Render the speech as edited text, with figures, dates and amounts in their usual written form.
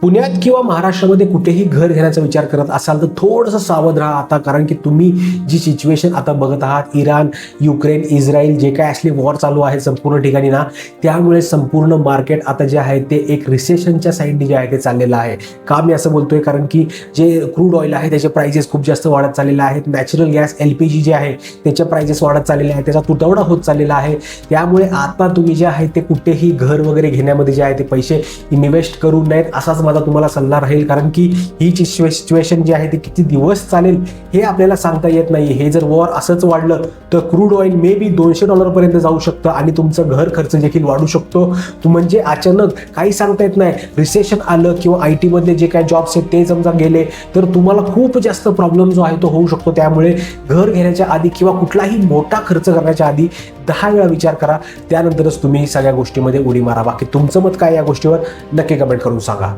पुण्यात किंवा महाराष्ट्रामध्ये कुठेही घर घेण्याचा विचार करत असाल तर थोडंसं सावध राहा आता, कारण की तुम्ही जी सिच्युएशन आता बघत आहात, इराण, युक्रेन, इस्रायल जे काय असले वॉर चालू आहे संपूर्ण ठिकाणी ना, त्यामुळे संपूर्ण मार्केट आता जे आहे ते एक रिसेशनच्या साईडने जे आहे ते चाललेलं आहे. का मी असं बोलतोय, कारण की जे क्रूड ऑइल आहे त्याचे प्राइसेस खूप जास्त वाढत चाललेले आहेत. नॅचरल गॅस LPG जे आहे त्याचे प्राइसेस वाढत चाललेले आहेत, त्याचा तुटवडा होत चाललेला आहे. त्यामुळे आता तुम्ही जे आहे ते कुठेही घर वगैरे घेण्यामध्ये जे आहे ते पैसे इन्व्हेस्ट करू नयेत असाच माझा तुम्हाला सल्ला राहील. कारण की ही जी सिच्युएशन जी आहे ती किती दिवस चालेल हे आपल्याला सांगता येत नाही. हे जर वॉर असंच वाढलं तर क्रूड ऑइल मे बी $200 पर्यंत जाऊ शकतं आणि तुमचं घर खर्च देखील वाढू शकतो. म्हणजे अचानक काही सांगता येत नाही. रिसेशन आलं किंवा IT मधले जे काही जॉब्स आहेत ते समजा गेले तर तुम्हाला खूप जास्त प्रॉब्लेम जो आहे तो होऊ शकतो. त्यामुळे घर घेण्याच्या आधी किंवा कुठलाही मोठा खर्च करण्याच्या आधी 10 वेळा विचार करा, त्यानंतरच तुम्ही सगळ्या गोष्टीमध्ये उडी मारा. बाकी तुमचं मत काय या गोष्टीवर नक्की कमेंट करून सांगा.